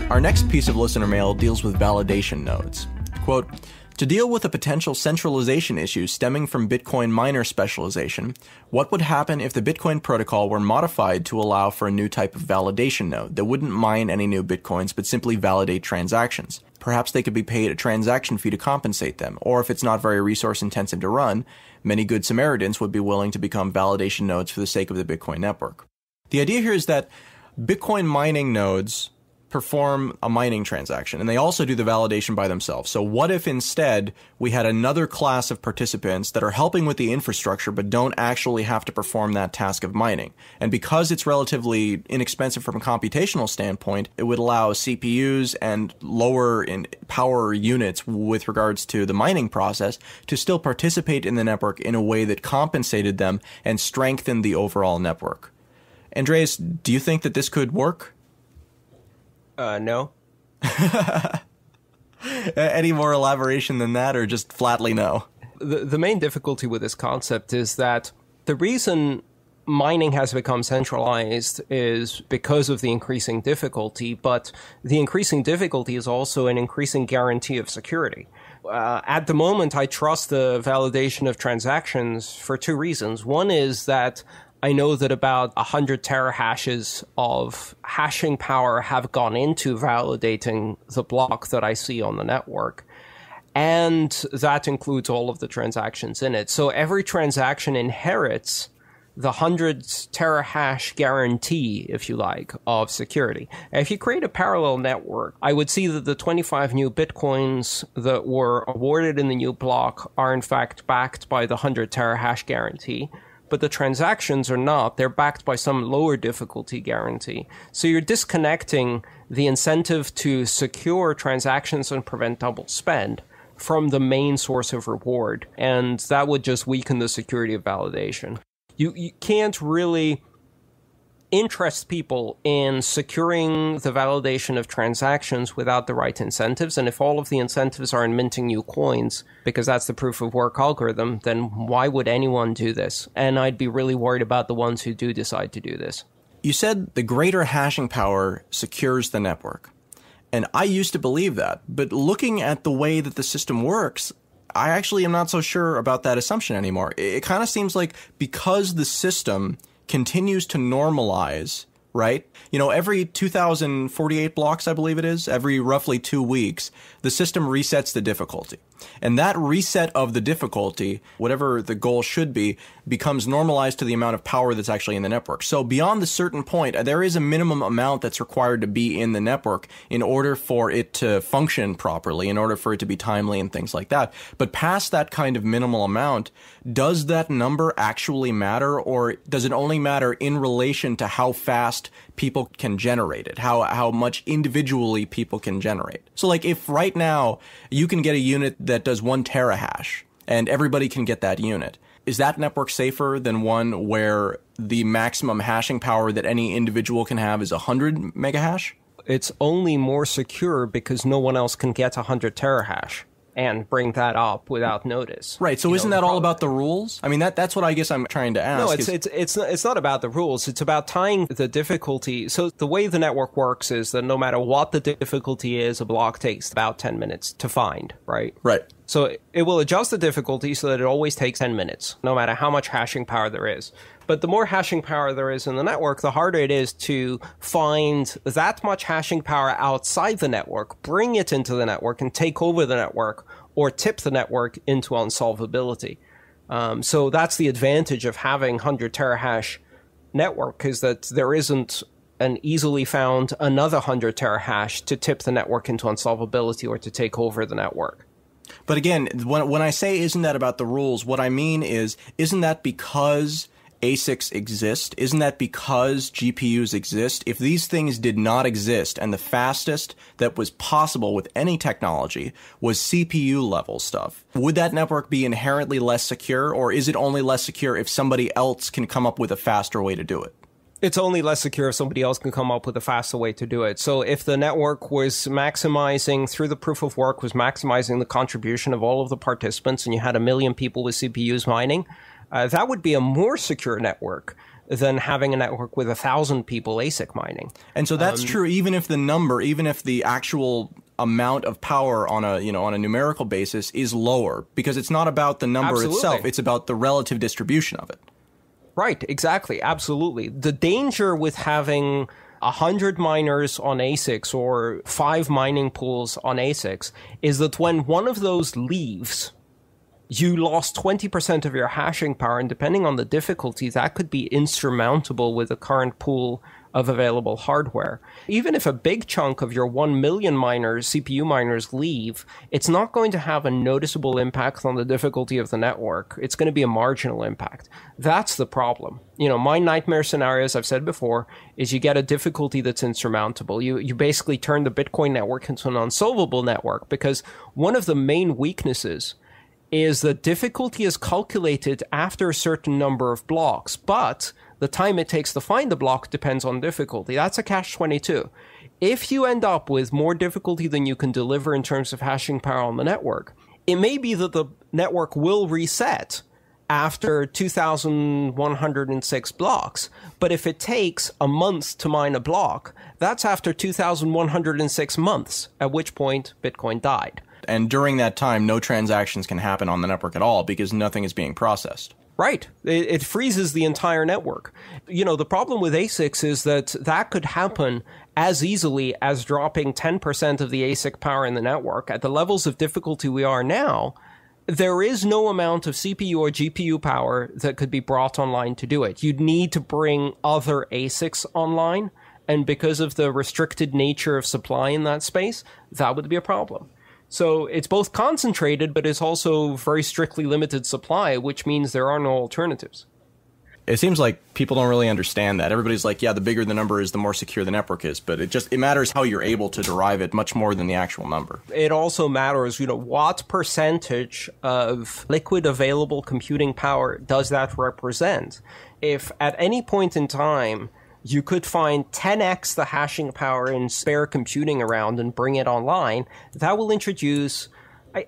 Our next piece of listener mail deals with validation nodes. Quote, to deal with a potential centralization issue stemming from Bitcoin miner specialization, what would happen if the Bitcoin protocol were modified to allow for a new type of validation node that wouldn't mine any new Bitcoins but simply validate transactions? Perhaps they could be paid a transaction fee to compensate them, or if it's not very resource intensive to run, many good Samaritans would be willing to become validation nodes for the sake of the Bitcoin network. The idea here is that Bitcoin mining nodes perform a mining transaction, and they also do the validation by themselves. So what if instead we had another class of participants that are helping with the infrastructure but don't actually have to perform that task of mining? And because it's relatively inexpensive from a computational standpoint, it would allow CPUs and lower in power units with regards to the mining process to still participate in the network in a way that compensated them and strengthened the overall network. Andreas, do you think that this could work? No. Any more elaboration than that, or just flatly no? The main difficulty with this concept is that the reason mining has become centralized is because of the increasing difficulty, but the increasing difficulty is also an increasing guarantee of security. At the moment, I trust the validation of transactions for two reasons. One is that I know that about 100 terahashes of hashing power have gone into validating the block that I see on the network. And that includes all of the transactions in it. So every transaction inherits the 100 terahash guarantee, if you like, of security. If you create a parallel network, I would see that the 25 new Bitcoins that were awarded in the new block are in fact backed by the 100 terahash guarantee. But the transactions are not. They're backed by some lower difficulty guarantee. So you're disconnecting the incentive to secure transactions and prevent double spend from the main source of reward. And that would just weaken the security of validation. You can't really interest people in securing the validation of transactions without the right incentives. And if all of the incentives are in minting new coins, because that's the proof of work algorithm, then why would anyone do this? And I'd be really worried about the ones who do decide to do this. You said the greater hashing power secures the network. And I used to believe that. But looking at the way that the system works, I actually am not so sure about that assumption anymore. It kind of seems like because the system continues to normalize, right? You know, every 2,048 blocks, I believe it is, every roughly 2 weeks, the system resets the difficulty. And that reset of the difficulty, whatever the goal should be, becomes normalized to the amount of power that's actually in the network. So beyond the certain point, there is a minimum amount that's required to be in the network in order for it to function properly, in order for it to be timely and things like that. But past that kind of minimal amount, does that number actually matter, or does it only matter in relation to how fast people can generate it, how much individually people can generate? So like if right now you can get a unit that does 1 terahash and everybody can get that unit, is that network safer than one where the maximum hashing power that any individual can have is 100 megahash? It's only more secure because no one else can get 100 terahash and bring that up without notice. Right. So isn't that all about the rules? I mean, that's what I guess I'm trying to ask. No, it's not about the rules. It's about tying the difficulty. So the way the network works is that no matter what the difficulty is, a block takes about 10 minutes to find, right? Right. So it will adjust the difficulty so that it always takes 10 minutes, no matter how much hashing power there is. But the more hashing power there is in the network, the harder it is to find that much hashing power outside the network, bring it into the network, and take over the network, or tip the network into unsolvability. So that's the advantage of having 100 terahash network, is that there isn't an easily found another 100 terahash to tip the network into unsolvability or to take over the network. But again, when I say isn't that about the rules, what I mean is, isn't that because ASICs exist? Isn't that because GPUs exist? If these things did not exist and the fastest that was possible with any technology was CPU level stuff, would that network be inherently less secure, or is it only less secure if somebody else can come up with a faster way to do it? It's only less secure if somebody else can come up with a faster way to do it. So if the network was maximizing, through the proof of work, was maximizing the contribution of all of the participants, and you had 1 million people with CPUs mining, that would be a more secure network than having a network with 1,000 people ASIC mining. And so that's true even if the actual amount of power on a numerical basis is lower, because it's not about the number itself, it's about the relative distribution of it. Right, exactly, absolutely. The danger with having 100 miners on ASICs or 5 mining pools on ASICs is that when one of those leaves, you lost 20% of your hashing power, and depending on the difficulty, that could be insurmountable with the current pool of available hardware. Even if a big chunk of your 1 million miners, CPU miners, leave, it's not going to have a noticeable impact on the difficulty of the network. It's going to be a marginal impact. That's the problem. My nightmare scenario, as I've said before, is you get a difficulty that's insurmountable. You basically turn the Bitcoin network into an unsolvable network, because one of the main weaknesses is that difficulty is calculated after a certain number of blocks, but the time it takes to find the block depends on difficulty. That's a catch-22. If you end up with more difficulty than you can deliver in terms of hashing power on the network, it may be that the network will reset after 2,106 blocks. But if it takes a month to mine a block, that's after 2,106 months, at which point Bitcoin died. And during that time, no transactions can happen on the network at all because nothing is being processed. Right. It freezes the entire network. The problem with ASICs is that could happen as easily as dropping 10% of the ASIC power in the network. At the levels of difficulty we are now, there is no amount of CPU or GPU power that could be brought online to do it. You'd need to bring other ASICs online, and because of the restricted nature of supply in that space, that would be a problem. So it's both concentrated, but it's also very strictly limited supply, which means there are no alternatives. It seems like people don't really understand that. Everybody's like, yeah, the bigger the number is, the more secure the network is. But it matters how you're able to derive it much more than the actual number. It also matters, what percentage of liquid available computing power does that represent? If at any point in time you could find 10x the hashing power in spare computing around and bring it online, that will introduce,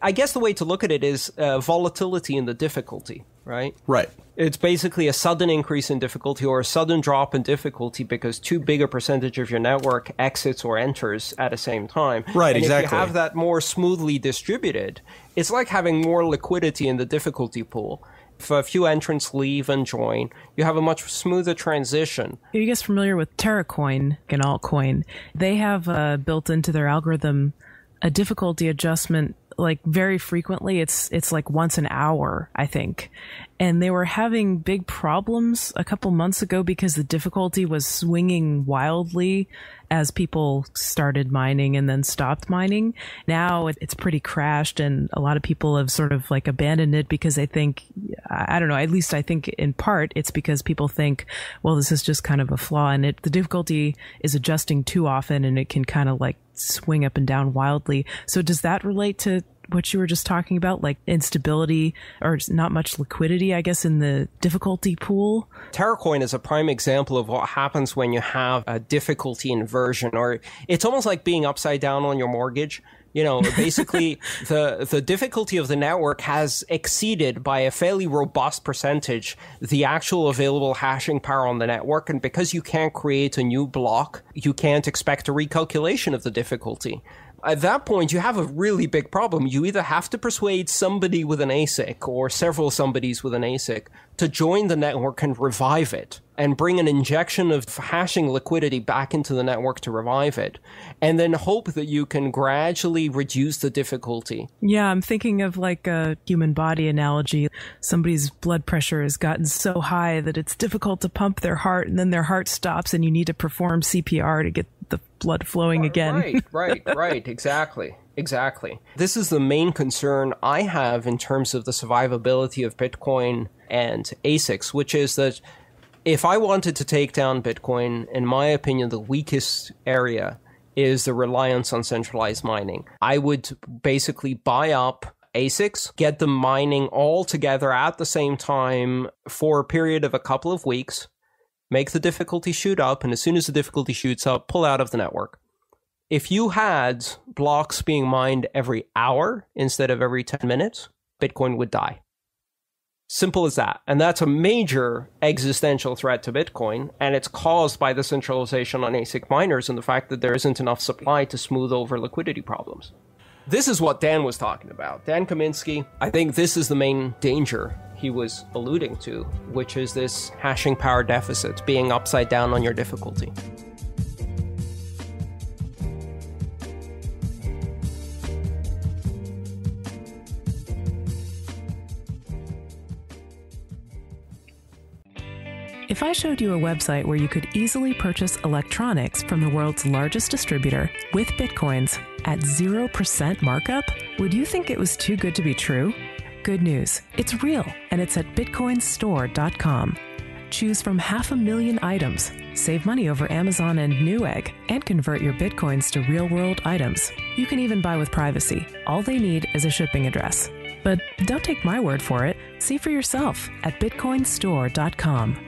I guess the way to look at it is volatility in the difficulty, right? Right. It's basically a sudden increase in difficulty or a sudden drop in difficulty because too big a percentage of your network exits or enters at the same time. Right, and exactly. If you have that more smoothly distributed, it's like having more liquidity in the difficulty pool. If a few entrants leave and join, you have a much smoother transition. Are you guys familiar with TerraCoin, an altcoin? They have built into their algorithm a difficulty adjustment like very frequently. It's like once an hour, I think. And they were having big problems a couple months ago because the difficulty was swinging wildly as people started mining and then stopped mining. Now it's pretty crashed, and a lot of people have sort of like abandoned it because they think, I don't know, at least I think in part it's because people think, well, this is just kind of a flaw, and the difficulty is adjusting too often and it can kind of like swing up and down wildly. So does that relate to what you were just talking about, like instability or not much liquidity, I guess, in the difficulty pool? TerraCoin is a prime example of what happens when you have a difficulty inversion, or it's almost like being upside down on your mortgage. Basically, the difficulty of the network has exceeded by a fairly robust percentage the actual available hashing power on the network. And because you can't create a new block, you can't expect a recalculation of the difficulty. At that point, you have a really big problem. You either have to persuade somebody with an ASIC or several somebodies with an ASIC to join the network and revive it and bring an injection of hashing liquidity back into the network to revive it, and then hope that you can gradually reduce the difficulty. Yeah, I'm thinking of like a human body analogy. Somebody's blood pressure has gotten so high that it's difficult to pump their heart, and then their heart stops and you need to perform CPR to get the blood flowing again. Right. Exactly. This is the main concern I have in terms of the survivability of Bitcoin and ASICs, which is that if I wanted to take down Bitcoin, in my opinion, the weakest area is the reliance on centralized mining. I would basically buy up ASICs, get them mining all together at the same time for a period of a couple of weeks, make the difficulty shoot up, and as soon as the difficulty shoots up, pull out of the network. If you had blocks being mined every hour instead of every 10 minutes, Bitcoin would die. Simple as that. And that's a major existential threat to Bitcoin. And it's caused by the centralization on ASIC miners and the fact that there isn't enough supply to smooth over liquidity problems. This is what Dan was talking about. Dan Kaminsky, I think this is the main danger he was alluding to, which is this hashing power deficit, being upside down on your difficulty. If I showed you a website where you could easily purchase electronics from the world's largest distributor with Bitcoins at 0% markup, would you think it was too good to be true? Good news. It's real, and it's at bitcoinstore.com. Choose from 500,000 items, save money over Amazon and Newegg, and convert your Bitcoins to real-world items. You can even buy with privacy. All they need is a shipping address. But don't take my word for it. See for yourself at bitcoinstore.com.